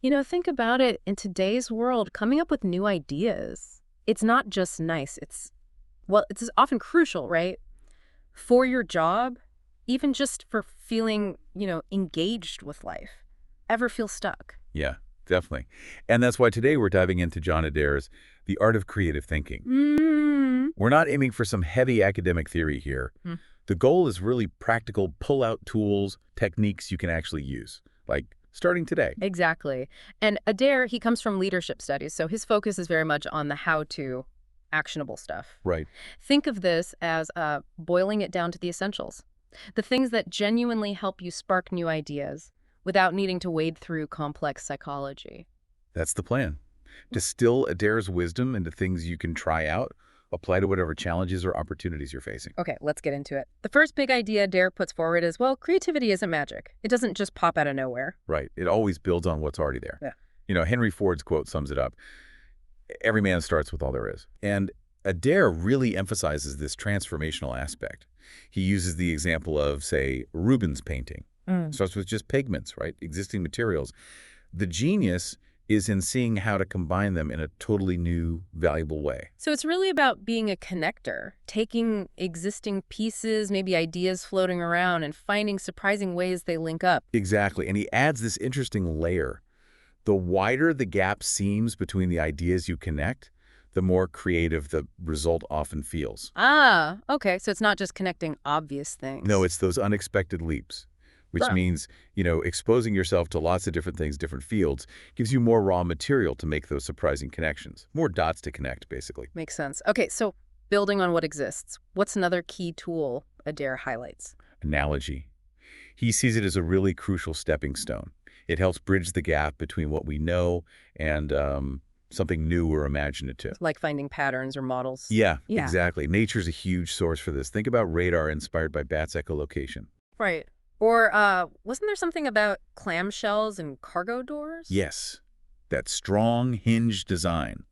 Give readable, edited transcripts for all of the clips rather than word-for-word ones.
Think about it. In today's world, coming up with new ideas, it's not just nice. It's often crucial, right? For your job, even just for feeling, engaged with life. Ever feel stuck? Yeah, definitely. And that's why today we're diving into John Adair's The Art of Creative Thinking. Mm. We're not aiming for some heavy academic theory here. The goal is really practical pull-out tools, techniques you can actually use, like starting today. Exactly. And Adair, he comes from leadership studies, so his focus is very much on the how-to, actionable stuff. Right. Think of this as boiling it down to the essentials. The things that genuinely help you spark new ideas without needing to wade through complex psychology. That's the plan. Distill Adair's wisdom into things you can try out, apply to whatever challenges or opportunities you're facing. Okay, let's get into it. The first big idea Adair puts forward is, well, creativity isn't magic. It doesn't just pop out of nowhere. Right. It always builds on what's already there. Yeah. Henry Ford's quote sums it up. Every man starts with all there is. And Adair really emphasizes this transformational aspect. He uses the example of, say, Rubens' painting. Starts with just pigments, right? Existing materials. The genius is in seeing how to combine them in a totally new, valuable way. So it's really about being a connector, taking existing pieces, maybe ideas floating around, and finding surprising ways they link up. Exactly. And he adds this interesting layer. The wider the gap seems between the ideas you connect, the more creative the result often feels. Ah, okay. So it's not just connecting obvious things. No, it's those unexpected leaps, which Right. means, exposing yourself to lots of different things, different fields, gives you more raw material to make those surprising connections. More dots to connect, basically. Makes sense. Okay, so building on what exists, what's another key tool Adair highlights? Analogy. He sees it as a really crucial stepping stone. It helps bridge the gap between what we know and something new or imaginative. Like finding patterns or models. Yeah, Yeah. exactly. Nature's a huge source for this. Think about radar inspired by bats' echolocation. Right. Or wasn't there something about clamshells and cargo doors? Yes, that strong hinge design.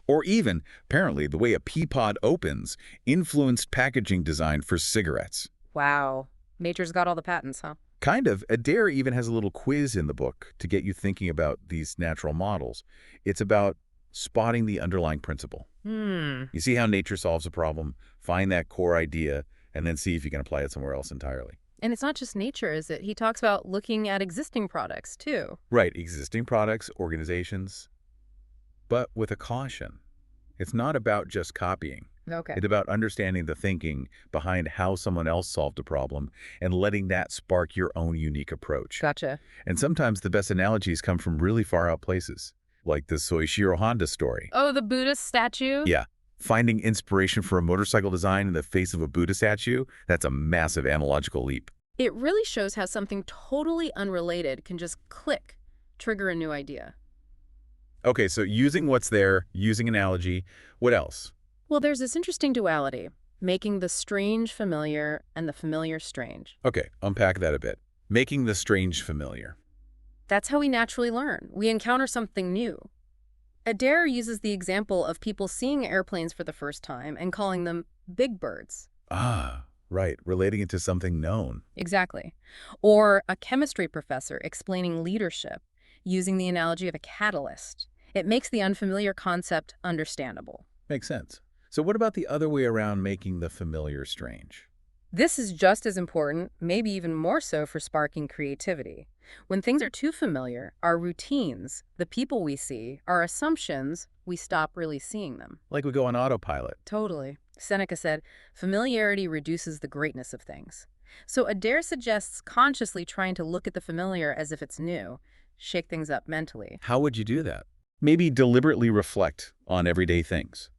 Or even, apparently, the way a pea pod opens influenced packaging design for cigarettes. Wow. Nature's got all the patents, huh? Kind of. Adair even has a little quiz in the book to get you thinking about these natural models. It's about spotting the underlying principle. Hmm. You see how nature solves a problem, find that core idea, and then see if you can apply it somewhere else entirely. And it's not just nature, is it? He talks about looking at existing products, too. Right, existing products, organizations, but with a caution. It's not about just copying. Okay. It's about understanding the thinking behind how someone else solved a problem and letting that spark your own unique approach. Gotcha. And sometimes the best analogies come from really far out places, like the Soichiro Honda story. Oh, the Buddhist statue? Yeah, finding inspiration for a motorcycle design in the face of a Buddha statue, that's a massive analogical leap. It really shows how something totally unrelated can just click, trigger a new idea. Okay, so using what's there, using analogy, what else? Well, there's this interesting duality, making the strange familiar and the familiar strange. Okay, unpack that a bit. Making the strange familiar. That's how we naturally learn. We encounter something new. Adair uses the example of people seeing airplanes for the first time and calling them big birds. Ah, right, relating it to something known. Exactly. Or a chemistry professor explaining leadership using the analogy of a catalyst. It makes the unfamiliar concept understandable. Makes sense. So what about the other way around, making the familiar strange? This is just as important, maybe even more so for sparking creativity. When things are too familiar, our routines, the people we see, our assumptions, we stop really seeing them. Like we go on autopilot. Totally. Seneca said, familiarity reduces the greatness of things. So Adair suggests consciously trying to look at the familiar as if it's new, shake things up mentally. How would you do that? Maybe deliberately reflect on everyday things.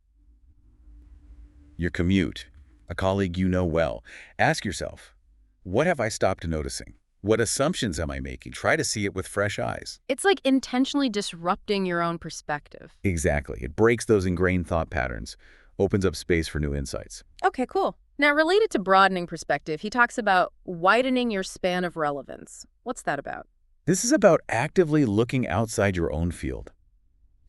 Your commute, a colleague you know well. Ask yourself, what have I stopped noticing? What assumptions am I making? Try to see it with fresh eyes. It's like intentionally disrupting your own perspective. Exactly. It breaks those ingrained thought patterns, opens up space for new insights. Okay, cool. Now, related to broadening perspective, he talks about widening your span of relevance. What's that about? This is about actively looking outside your own field.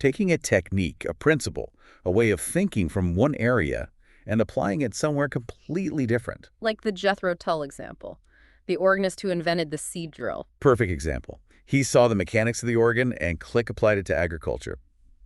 Taking a technique, a principle, a way of thinking from one area and applying it somewhere completely different. Like the Jethro Tull example, the organist who invented the seed drill. Perfect example. He saw the mechanics of the organ and click applied it to agriculture.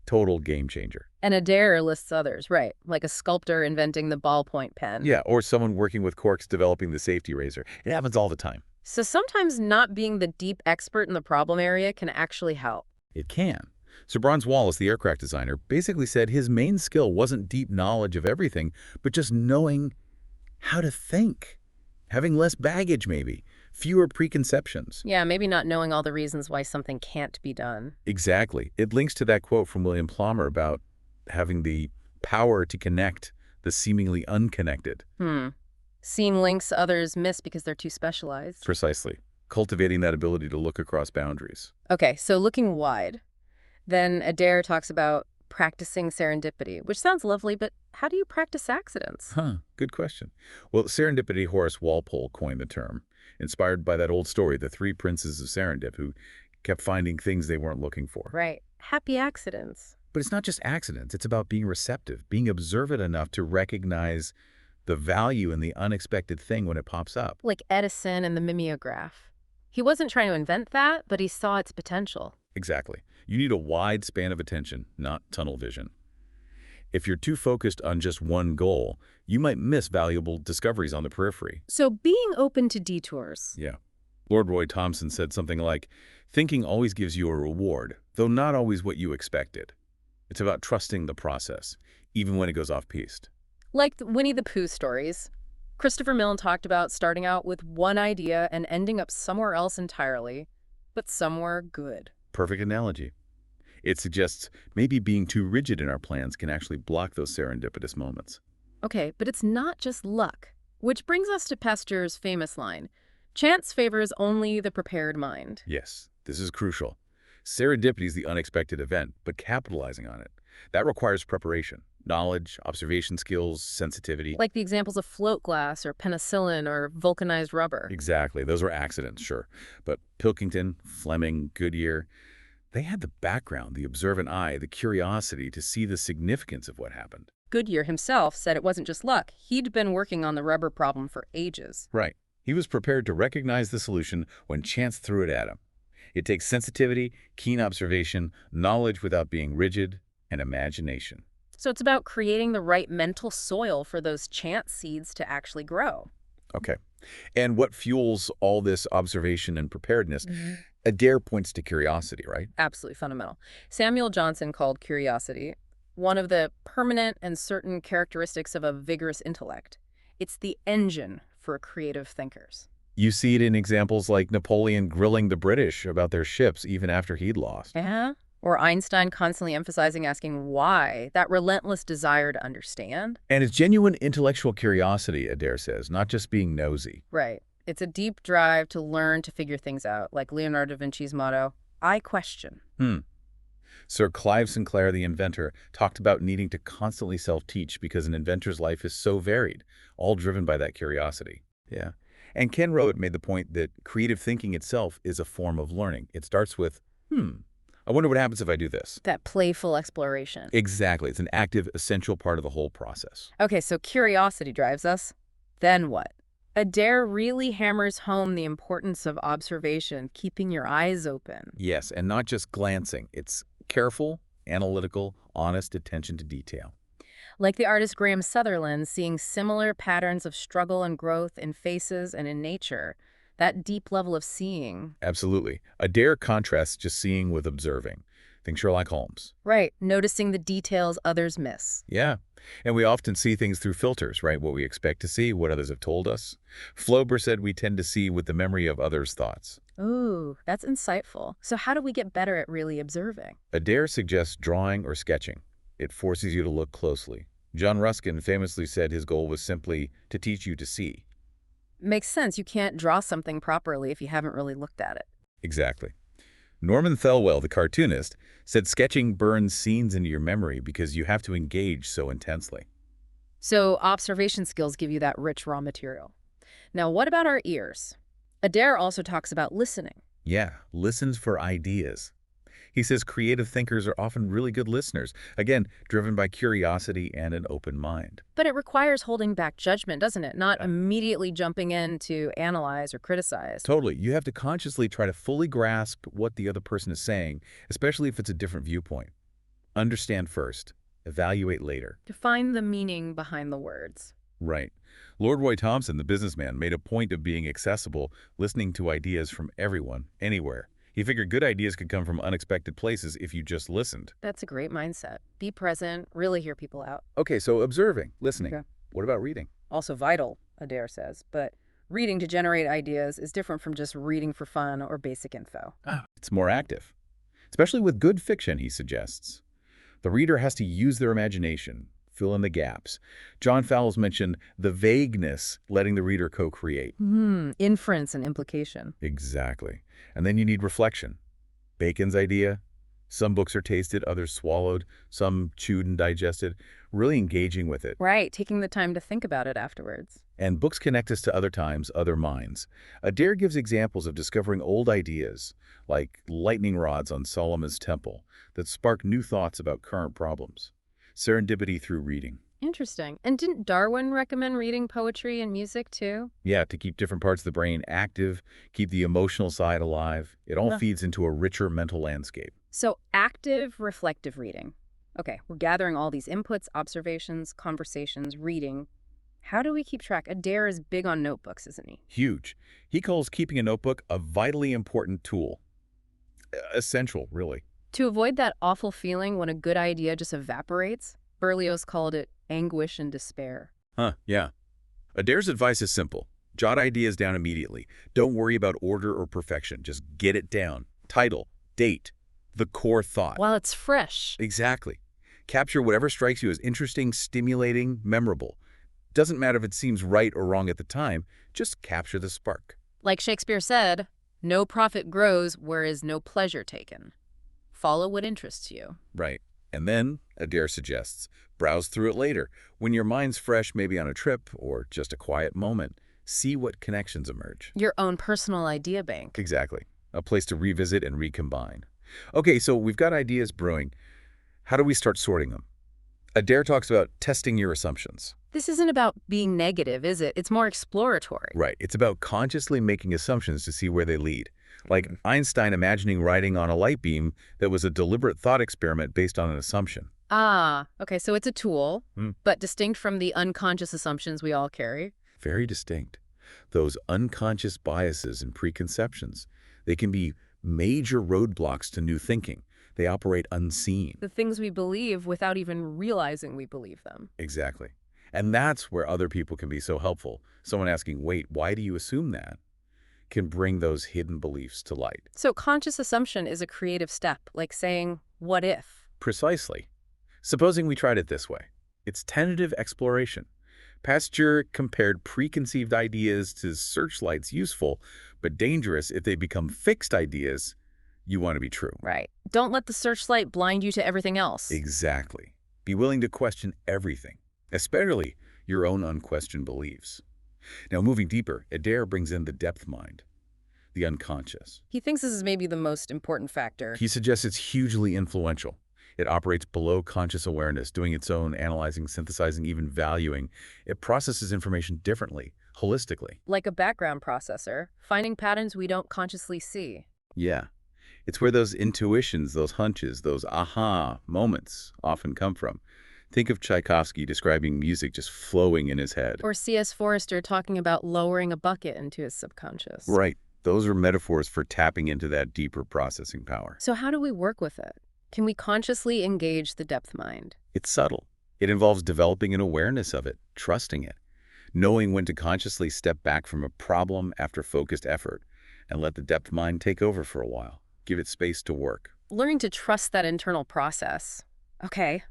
Total game changer. And Adair lists others, right, like a sculptor inventing the ballpoint pen. Yeah, or someone working with corks developing the safety razor. It happens all the time. So sometimes not being the deep expert in the problem area can actually help. It can. Sir Barnes Wallis, the aircraft designer, basically said his main skill wasn't deep knowledge of everything, but just knowing how to think. Having less baggage, maybe. Fewer preconceptions. Yeah, maybe not knowing all the reasons why something can't be done. Exactly. It links to that quote from William Plummer about having the power to connect the seemingly unconnected. Seeing links others miss because they're too specialized. Precisely. Cultivating that ability to look across boundaries. Okay, so looking wide. Then Adair talks about practicing serendipity, which sounds lovely, but how do you practice accidents? Good question. Well, serendipity, Horace Walpole coined the term, inspired by that old story, the three princes of Serendip, who kept finding things they weren't looking for. Right. Happy accidents. But it's not just accidents. It's about being receptive, being observant enough to recognize the value in the unexpected thing when it pops up. Like Edison and the mimeograph. He wasn't trying to invent that, but he saw its potential. Exactly. You need a wide span of attention, not tunnel vision. If you're too focused on just one goal, you might miss valuable discoveries on the periphery. So being open to detours. Yeah. Lord Roy Thompson said something like, thinking always gives you a reward, though not always what you expected. It's about trusting the process, even when it goes off-piste. Like the Winnie the Pooh stories. Christopher Milne talked about starting out with one idea and ending up somewhere else entirely, but somewhere good. Perfect analogy. It suggests maybe being too rigid in our plans can actually block those serendipitous moments. Okay, but it's not just luck. Which brings us to Pasteur's famous line, chance favors only the prepared mind. Yes, this is crucial. Serendipity is the unexpected event, but capitalizing on it, that requires preparation, knowledge, observation skills, sensitivity. Like the examples of float glass or penicillin or vulcanized rubber. Exactly. Those were accidents, sure. But Pilkington, Fleming, Goodyear, they had the background, the observant eye, the curiosity to see the significance of what happened. Goodyear himself said it wasn't just luck. He'd been working on the rubber problem for ages. Right. He was prepared to recognize the solution when chance threw it at him. It takes sensitivity, keen observation, knowledge without being rigid, and imagination. So it's about creating the right mental soil for those chance seeds to actually grow. Okay. And what fuels all this observation and preparedness? Adair points to curiosity, right? Absolutely fundamental. Samuel Johnson called curiosity one of the permanent and certain characteristics of a vigorous intellect. It's the engine for creative thinkers. You see it in examples like Napoleon grilling the British about their ships even after he'd lost. Yeah. Or Einstein constantly emphasizing asking why, that relentless desire to understand. And it's genuine intellectual curiosity, Adair says, not just being nosy. Right. It's a deep drive to learn to figure things out, like Leonardo da Vinci's motto, I question. Sir Clive Sinclair, the inventor, talked about needing to constantly self-teach because an inventor's life is so varied, all driven by that curiosity. Yeah. And Ken Rode made the point that creative thinking itself is a form of learning. It starts with, I wonder what happens if I do this. That playful exploration. Exactly. It's an active, essential part of the whole process. Okay, so curiosity drives us. Then what? Adair really hammers home the importance of observation, keeping your eyes open. Yes, and not just glancing. It's careful, analytical, honest attention to detail. Like the artist Graham Sutherland, seeing similar patterns of struggle and growth in faces and in nature. That deep level of seeing. Absolutely. Adair contrasts just seeing with observing. Think Sherlock Holmes. Right, noticing the details others miss. Yeah. And we often see things through filters, right? What we expect to see, what others have told us. Flaubert said we tend to see with the memory of others' thoughts. Ooh, that's insightful. So how do we get better at really observing? Adair suggests drawing or sketching. It forces you to look closely. John Ruskin famously said his goal was simply to teach you to see. Makes sense. You can't draw something properly if you haven't really looked at it. Exactly. Norman Thelwell, the cartoonist, said sketching burns scenes into your memory because you have to engage so intensely. So observation skills give you that rich raw material. Now, what about our ears? Adair also talks about listening. Yeah, listens for ideas. He He says creative thinkers are often really good listeners, again, driven by curiosity and an open mind. But it requires holding back judgment, doesn't it? Not Yeah. immediately jumping in to analyze or criticize. Totally. You have to consciously try to fully grasp what the other person is saying, especially if it's a different viewpoint. Understand first, evaluate later. To find the meaning behind the words. Right. Lord Roy Thompson, the businessman, made a point of being accessible, listening to ideas from everyone, anywhere. He figured good ideas could come from unexpected places if you just listened. That's a great mindset. Be present, really hear people out. Okay, so observing, listening. Okay. What about reading? Also vital, Adair says, but reading to generate ideas is different from just reading for fun or basic info. It's more active, especially with good fiction, he suggests. The reader has to use their imagination, fill in the gaps. John Fowles mentioned the vagueness, letting the reader co-create. Inference and implication. Exactly. And then you need reflection. Bacon's idea. Some books are tasted, others swallowed, some chewed and digested. Really engaging with it. Right, taking the time to think about it afterwards. And books connect us to other times, other minds. Adair gives examples of discovering old ideas, like lightning rods on Solomon's temple, that spark new thoughts about current problems. Serendipity through reading. Interesting. And didn't Darwin recommend reading poetry and music too? Yeah, to keep different parts of the brain active, keep the emotional side alive. It all Huh. feeds into a richer mental landscape. So active, reflective reading. Okay, we're gathering all these inputs, observations, conversations, reading. How do we keep track? Adair is big on notebooks, isn't he? Huge. He calls keeping a notebook a vitally important tool. Essential, really. To avoid that awful feeling when a good idea just evaporates, Berlioz called it anguish and despair. Yeah. Adair's advice is simple. Jot ideas down immediately. Don't worry about order or perfection. Just get it down. Title, date, the core thought. While it's fresh. Exactly. Capture whatever strikes you as interesting, stimulating, memorable. Doesn't matter if it seems right or wrong at the time, just capture the spark. Like Shakespeare said, no profit grows where is no pleasure taken. Follow what interests you. Right. And then, Adair suggests, browse through it later. When your mind's fresh, maybe on a trip or just a quiet moment, see what connections emerge. Your own personal idea bank. Exactly. A place to revisit and recombine. Okay, so we've got ideas brewing. How do we start sorting them? Adair talks about testing your assumptions. This isn't about being negative, is it? It's more exploratory. Right. It's about consciously making assumptions to see where they lead. Like Einstein imagining writing on a light beam that was a deliberate thought experiment based on an assumption. Ah, okay, so it's a tool, Hmm. but distinct from the unconscious assumptions we all carry. Very distinct. Those unconscious biases and preconceptions, they can be major roadblocks to new thinking. They operate unseen. The things we believe without even realizing we believe them. Exactly. And that's where other people can be so helpful. Someone asking, wait, why do you assume that? Can bring those hidden beliefs to light. So conscious assumption is a creative step, like saying, what if? Precisely. Supposing we tried it this way. It's tentative exploration. Pasteur compared preconceived ideas to searchlights useful, but dangerous if they become fixed ideas you want to be true. Right. Don't let the searchlight blind you to everything else. Exactly. Be willing to question everything, especially your own unquestioned beliefs. Now, moving deeper, Adair brings in the depth mind, the unconscious. He thinks this is maybe the most important factor. He suggests it's hugely influential. It operates below conscious awareness, doing its own analyzing, synthesizing, even valuing. It processes information differently, holistically. Like a background processor, finding patterns we don't consciously see. Yeah. It's where those intuitions, those hunches, those aha moments often come from. Think of Tchaikovsky describing music just flowing in his head. Or C.S. Forrester talking about lowering a bucket into his subconscious. Right. Those are metaphors for tapping into that deeper processing power. So how do we work with it? Can we consciously engage the depth mind? It's subtle. It involves developing an awareness of it, trusting it, knowing when to consciously step back from a problem after focused effort, and let the depth mind take over for a while. Give it space to work. Learning to trust that internal process. Okay,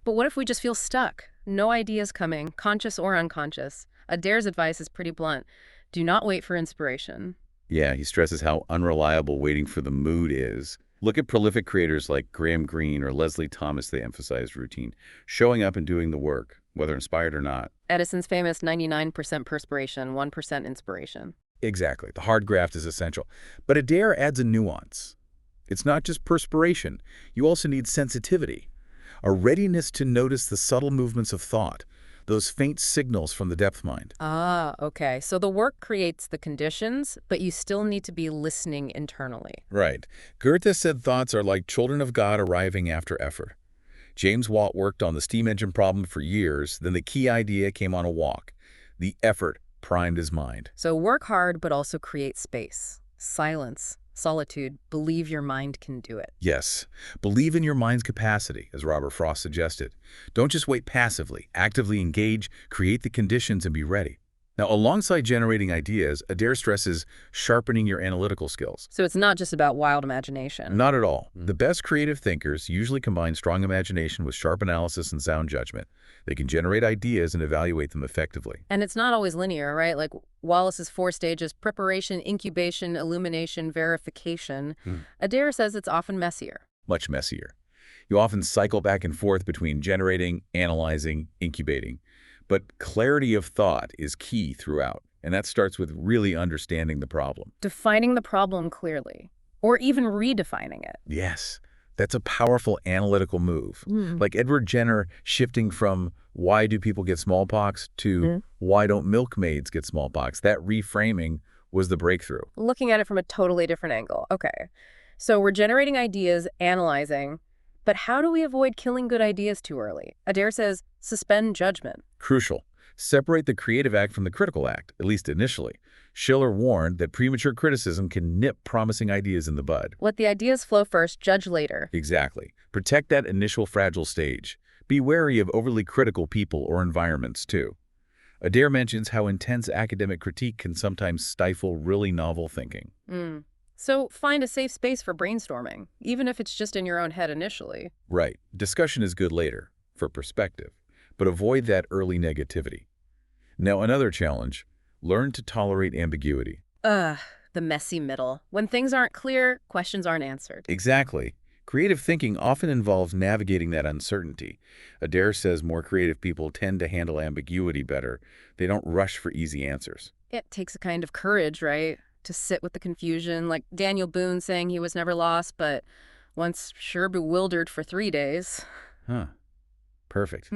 but what if we just feel stuck? No ideas coming, conscious or unconscious. Adair's advice is pretty blunt. Do not wait for inspiration. Yeah, he stresses how unreliable waiting for the mood is. Look at prolific creators like Graham Greene or Leslie Thomas. They emphasize routine, showing up and doing the work, whether inspired or not. Edison's famous 99% perspiration, 1% inspiration. Exactly. The hard graft is essential. But Adair adds a nuance. It's not just perspiration. You also need sensitivity, a readiness to notice the subtle movements of thought, those faint signals from the depth mind. Ah, okay. So the work creates the conditions, but you still need to be listening internally. Right. Goethe said thoughts are like children of God arriving after effort. James Watt worked on the steam engine problem for years, then the key idea came on a walk. The effort primed his mind. So work hard, but also create space. Silence, solitude, believe your mind can do it. Yes, believe in your mind's capacity, as Robert Frost suggested. Don't just wait passively. Actively engage, create the conditions, and be ready. Now, alongside generating ideas, Adair stresses sharpening your analytical skills. So it's not just about wild imagination. Not at all. The best creative thinkers usually combine strong imagination with sharp analysis and sound judgment. They can generate ideas and evaluate them effectively. And it's not always linear, right? Like Wallace's 4 stages: preparation, incubation, illumination, verification. Adair says it's often messier. Much messier. You often cycle back and forth between generating, analyzing, incubating. But clarity of thought is key throughout, and that starts with really understanding the problem. Defining the problem clearly, or even redefining it. Yes, that's a powerful analytical move. Mm. Like Edward Jenner shifting from why do people get smallpox to why don't milkmaids get smallpox. That reframing was the breakthrough. Looking at it from a totally different angle. Okay. So we're generating ideas, analyzing, but how do we avoid killing good ideas too early? Adair says, suspend judgment. Crucial. Separate the creative act from the critical act, at least initially. Schiller warned that premature criticism can nip promising ideas in the bud. Let the ideas flow first, judge later. Exactly. Protect that initial fragile stage. Be wary of overly critical people or environments, too. Adair mentions how intense academic critique can sometimes stifle really novel thinking. So find a safe space for brainstorming, even if it's just in your own head initially. Right. Discussion is good later, for perspective, but avoid that early negativity. Now, another challenge, learn to tolerate ambiguity. The messy middle. When things aren't clear, questions aren't answered. Exactly. Creative thinking often involves navigating that uncertainty. Adair says more creative people tend to handle ambiguity better. They don't rush for easy answers. It takes a kind of courage, right? To sit with the confusion, like Daniel Boone saying he was never lost, but once sure bewildered for 3 days. Huh. Perfect.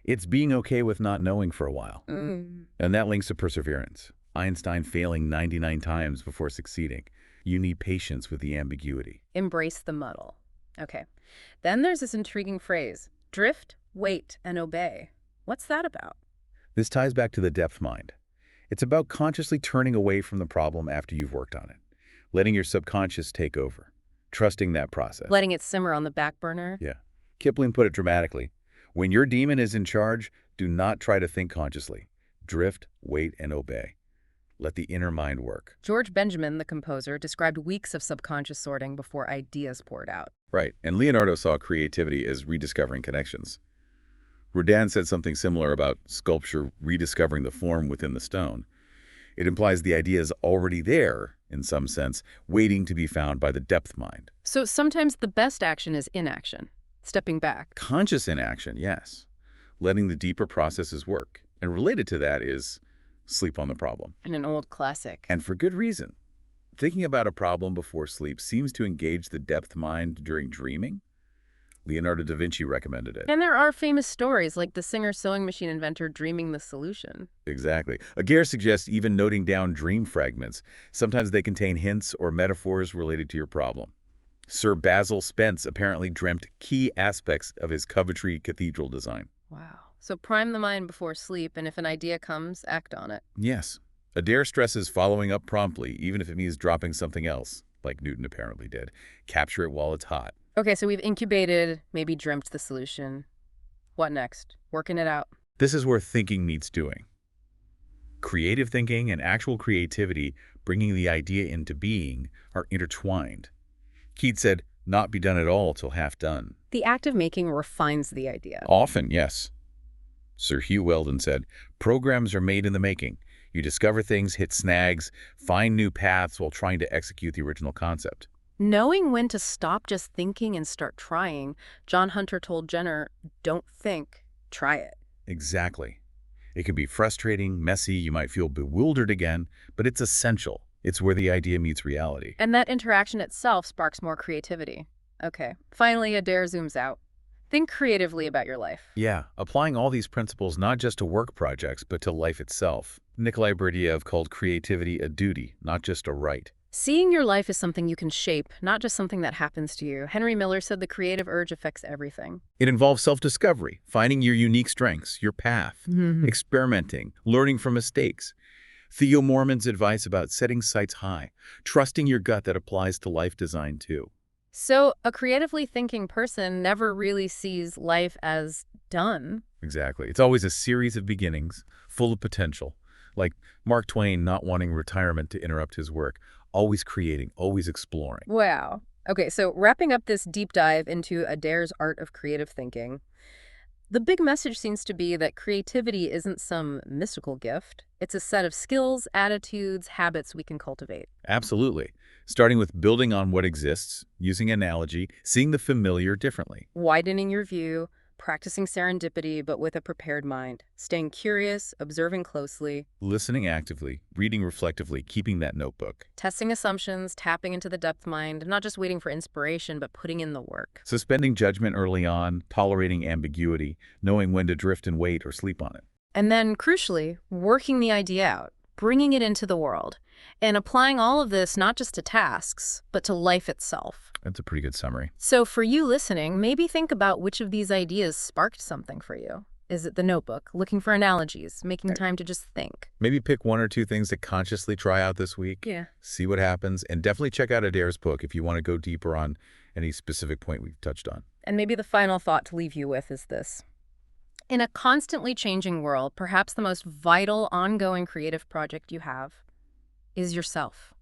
It's being okay with not knowing for a while. And that links to perseverance. Einstein failing 99 times before succeeding. You need patience with the ambiguity. Embrace the muddle. Okay. Then there's this intriguing phrase, drift, wait, and obey. What's that about? This ties back to the depth mind. It's about consciously turning away from the problem after you've worked on it, letting your subconscious take over, trusting that process. Letting it simmer on the back burner? Yeah. Kipling put it dramatically. When your demon is in charge, do not try to think consciously. Drift, wait, and obey. Let the inner mind work. George Benjamin, the composer, described weeks of subconscious sorting before ideas poured out. Right, and Leonardo saw creativity as rediscovering connections. Rodin said something similar about sculpture rediscovering the form within the stone. It implies the idea is already there, in some sense, waiting to be found by the depth mind. So sometimes the best action is inaction, stepping back. Conscious inaction, yes. Letting the deeper processes work. And related to that is sleep on the problem. And an old classic. And for good reason. Thinking about a problem before sleep seems to engage the depth mind during dreaming. Leonardo da Vinci recommended it. And there are famous stories like the Singer sewing machine inventor dreaming the solution. Exactly. Aguirre suggests even noting down dream fragments. Sometimes they contain hints or metaphors related to your problem. Sir Basil Spence apparently dreamt key aspects of his Coventry Cathedral design. Wow. So prime the mind before sleep, and if an idea comes, act on it. Yes. Adair stresses following up promptly, even if it means dropping something else, like Newton apparently did. Capture it while it's hot. Okay, so we've incubated, maybe dreamt the solution. What next? Working it out. This is where thinking meets doing. Creative thinking and actual creativity, bringing the idea into being, are intertwined. Keats said, "Not be done at all till half done." The act of making refines the idea. Often, yes. Sir Hugh Weldon said, "Programs are made in the making. You discover things, hit snags, find new paths while trying to execute the original concept." Knowing when to stop just thinking and start trying, John Hunter told Jenner, don't think, try it. Exactly. It can be frustrating, messy, you might feel bewildered again, but it's essential. It's where the idea meets reality. And that interaction itself sparks more creativity. Okay, finally, Adair zooms out. Think creatively about your life. Yeah, applying all these principles not just to work projects, but to life itself. Nikolai Berdyaev called creativity a duty, not just a right. Seeing your life as something you can shape, not just something that happens to you. Henry Miller said the creative urge affects everything. It involves self-discovery, finding your unique strengths, your path, experimenting, learning from mistakes. Theo Mormon's advice about setting sights high, trusting your gut that applies to life design too. So a creatively thinking person never really sees life as done. Exactly. It's always a series of beginnings, full of potential. Like Mark Twain not wanting retirement to interrupt his work, always creating, always exploring. Wow. Okay, so wrapping up this deep dive into Adair's art of creative thinking, the big message seems to be that creativity isn't some mystical gift. It's a set of skills, attitudes, habits we can cultivate. Absolutely. Starting with building on what exists, using analogy, seeing the familiar differently. Widening your view, practicing serendipity but with a prepared mind, staying curious, observing closely, Listening actively, reading reflectively, keeping that notebook. testing assumptions, tapping into the depth mind, not just waiting for inspiration but putting in the work. Suspending judgment early on, tolerating ambiguity, knowing when to drift and wait or sleep on it. And then, crucially, working the idea out, bringing it into the world, and applying all of this not just to tasks, but to life itself. That's a pretty good summary. So for you listening, maybe think about which of these ideas sparked something for you. Is it the notebook, looking for analogies, making time to just think? Maybe pick one or two things to consciously try out this week. Yeah. See what happens, and definitely check out Adair's book if you want to go deeper on any specific point we've touched on. And maybe the final thought to leave you with is this. In a constantly changing world, perhaps the most vital, ongoing creative project you have is yourself,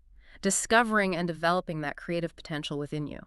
discovering and developing that creative potential within you.